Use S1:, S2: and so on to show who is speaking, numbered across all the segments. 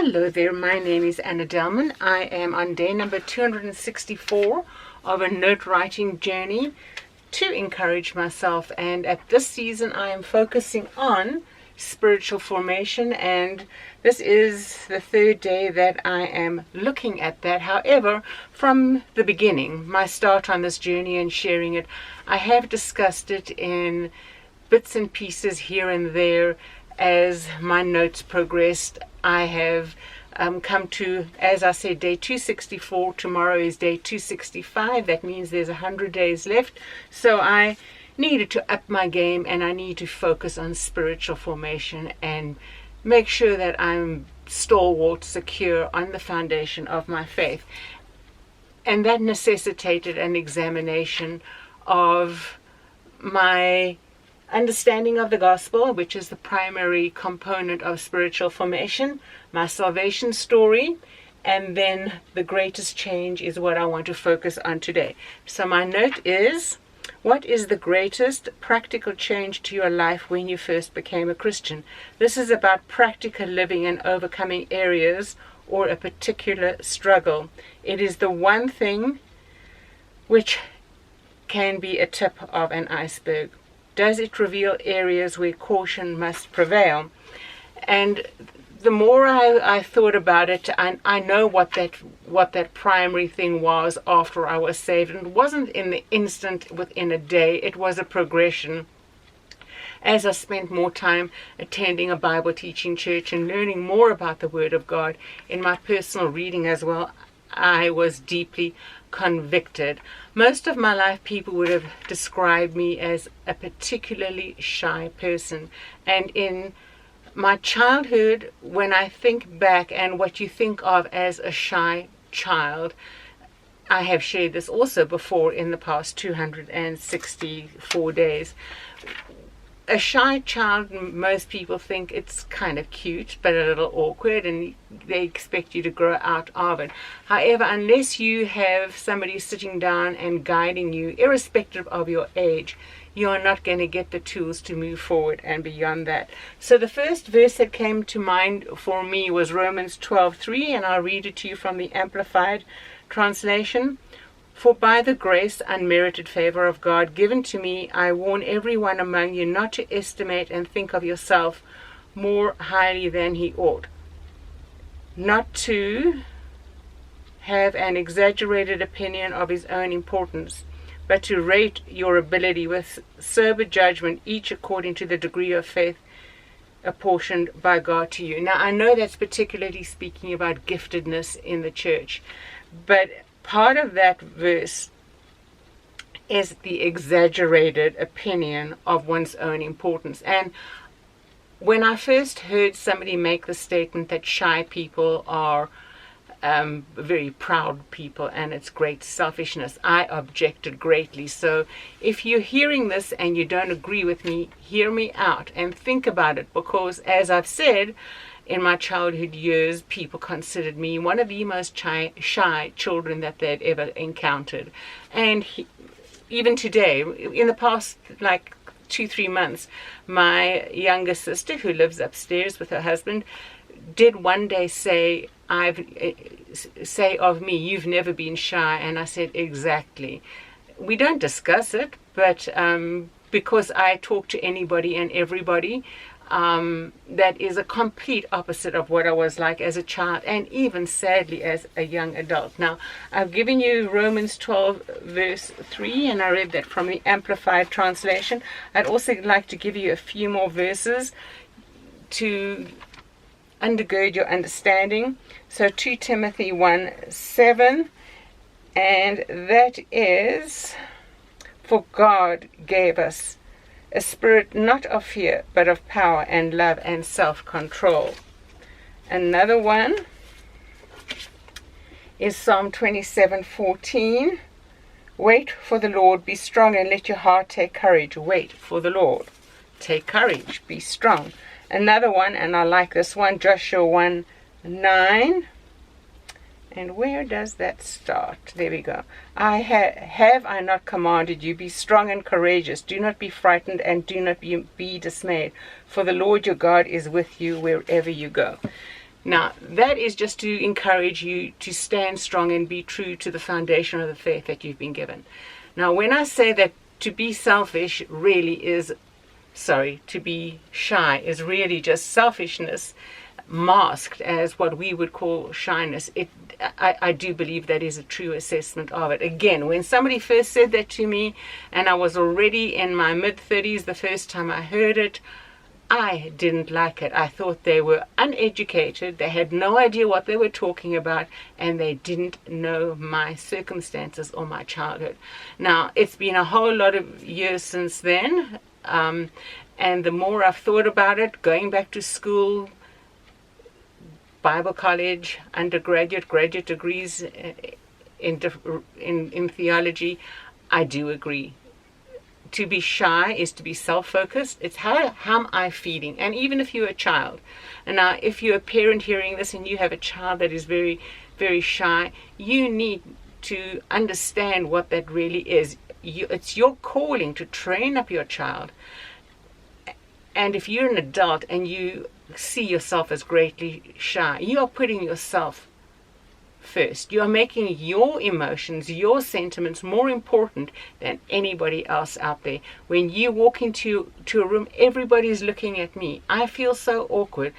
S1: Hello there, my name is Anna Delman. I am on day number 264 of a note writing journey to encourage myself, and at this season I am focusing on spiritual formation, and this is the third day that I am looking at that. However, from the beginning, my start on this journey and sharing it, I have discussed it in bits and pieces here and there as my notes progressed. I have come to, as I said, day 264. Tomorrow is day 265. That means there's 100 days left. So I needed to up my game, and I need to focus on spiritual formation and make sure that I'm stalwart, secure on the foundation of my faith. And that necessitated an examination of my understanding of the gospel, which is the primary component of spiritual formation, my salvation story, and then the greatest change is what I want to focus on today. So my note is, what is the greatest practical change to your life when you first became a Christian? This is about practical living and overcoming areas or a particular struggle. It is the one thing which can be a tip of an iceberg. Does it reveal areas where caution must prevail? And the more I thought about it, I know what that primary thing was after I was saved. And it wasn't in the instant, within a day. It was a progression. As I spent more time attending a Bible teaching church and learning more about the Word of God in my personal reading as well, I was deeply convicted. Most of my life, people would have described me as a particularly shy person. And in my childhood, when I think back and what you think of as a shy child, I have shared this also before in the past 264 days. A shy child, most people think it's kind of cute, but a little awkward, and they expect you to grow out of it. However, unless you have somebody sitting down and guiding you, irrespective of your age, you are not going to get the tools to move forward and beyond that. So the first verse that came to mind for me was Romans 12:3, and I'll read it to you from the Amplified translation. For by the grace, unmerited favor of God given to me, I warn everyone among you not to estimate and think of yourself more highly than he ought, not to have an exaggerated opinion of his own importance, but to rate your ability with sober judgment, each according to the degree of faith apportioned by God to you. Now, I know that's particularly speaking about giftedness in the church, but part of that verse is the exaggerated opinion of one's own importance. And when I first heard somebody make the statement that shy people are very proud people and it's great selfishness, I objected greatly. So if you're hearing this and you don't agree with me, hear me out and think about it, because as I've said, in my childhood years, people considered me one of the most shy children that they'd ever encountered. And even today, in the past, 2-3 months, my younger sister, who lives upstairs with her husband, did one day say of me, "You've never been shy." And I said, exactly. We don't discuss it, but because I talk to anybody and everybody, that is a complete opposite of what I was like as a child, and even sadly as a young adult. Now, I've given you Romans 12 verse 3, and I read that from the Amplified translation. I'd also like to give you a few more verses to undergird your understanding. So 2 Timothy 1:7, and that is, for God gave us a spirit not of fear, but of power and love and self-control. Another one is Psalm 27:14. Wait for the Lord, be strong, and let your heart take courage. Wait for the Lord. Take courage, be strong. Another one, and I like this one, Joshua 1:9. And where does that start? There we go. Have I not commanded you? Be strong and courageous. Do not be frightened and do not be dismayed. For the Lord your God is with you wherever you go. Now, that is just to encourage you to stand strong and be true to the foundation of the faith that you've been given. Now, when I say that to be selfish really is, to be shy is really just selfishness masked as what we would call shyness, I do believe that is a true assessment of it. Again, when somebody first said that to me, and I was already in my mid-30s the first time I heard it, I didn't like it. I thought they were uneducated, they had no idea what they were talking about, and they didn't know my circumstances or my childhood. Now, it's been a whole lot of years since then, and the more I've thought about it, going back to school, Bible college, undergraduate, graduate degrees in theology, I do agree. To be shy is to be self-focused. It's how am I feeling? And even if you're a child, and now if you're a parent hearing this and you have a child that is very, very shy, you need to understand what that really is. It's your calling to train up your child. And if you're an adult and you see yourself as greatly shy, you are putting yourself first. You are making your emotions, your sentiments more important than anybody else out there. When you walk into a room, everybody's looking at me. I feel so awkward.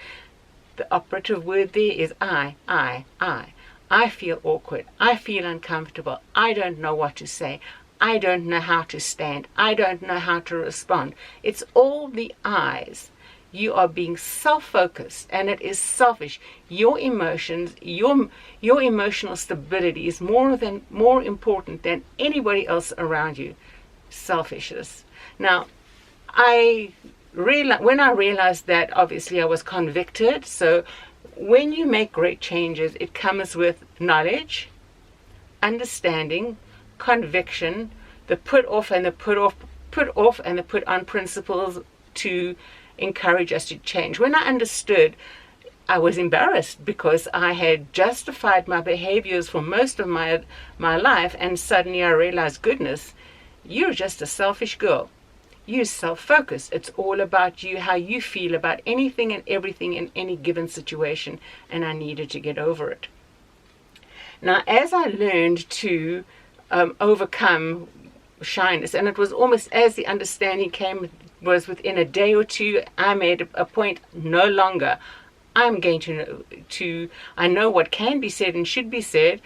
S1: The operative word there is I. I feel awkward. I feel uncomfortable. I don't know what to say. I don't know how to stand. I don't know how to respond. It's all the I's. You are being self-focused, and it is selfish. Your emotions, your emotional stability is more important than anybody else around you. Selfishness. Now, when I realized that, obviously I was convicted. So when you make great changes, it comes with knowledge, understanding, conviction, the put off and the put on principles to encourage us to change. When I understood, I was embarrassed because I had justified my behaviors for most of my life, and suddenly I realized, goodness, you're just a selfish girl. You're self-focused. It's all about you, how you feel about anything and everything in any given situation, and I needed to get over it. Now, as I learned to overcome shyness, and it was almost as the understanding came, was within a day or two, I made a point, no longer. I'm going to I know what can be said and should be said.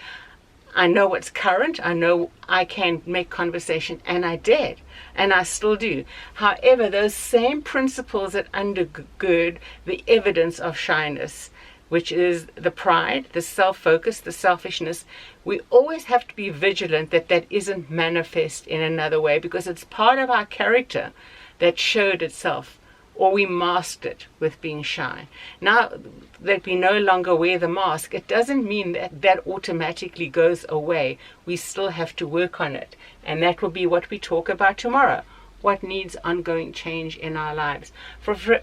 S1: I know what's current. I know I can make conversation, and I did, and I still do. However, those same principles that undergird the evidence of shyness, which is the pride, the self-focus, the selfishness, we always have to be vigilant that that isn't manifest in another way, because it's part of our character that showed itself, or we masked it with being shy. Now that we no longer wear the mask, it doesn't mean that that automatically goes away. We still have to work on it, and that will be what we talk about tomorrow. What needs ongoing change in our lives.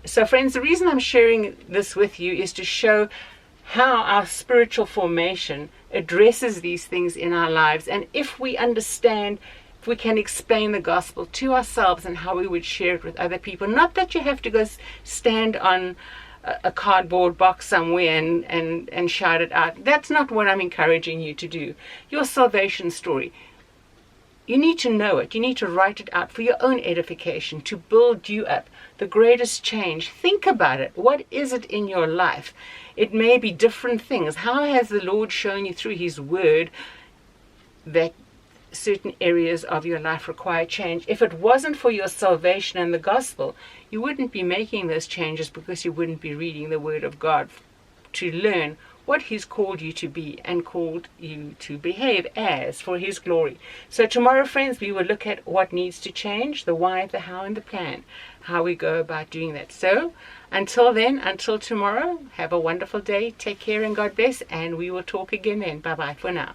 S1: So friends, the reason I'm sharing this with you is to show how our spiritual formation addresses these things in our lives, and if we understand, if we can explain the gospel to ourselves and how we would share it with other people. Not that you have to go stand on a cardboard box somewhere and shout it out. That's not what I'm encouraging you to do. Your salvation story, you need to know it. You need to write it out for your own edification, to build you up. The greatest change, think about it. What is it in your life? It may be different things. How has the Lord shown you through His Word that certain areas of your life require change? If it wasn't for your salvation and the gospel, you wouldn't be making those changes, because you wouldn't be reading the Word of God to learn what He's called you to be and called you to behave as for His glory. So tomorrow, friends, we will look at what needs to change, the why, the how, and the plan, how we go about doing that. So until then, until tomorrow, have a wonderful day. Take care and God bless, and we will talk again then. Bye-bye for now.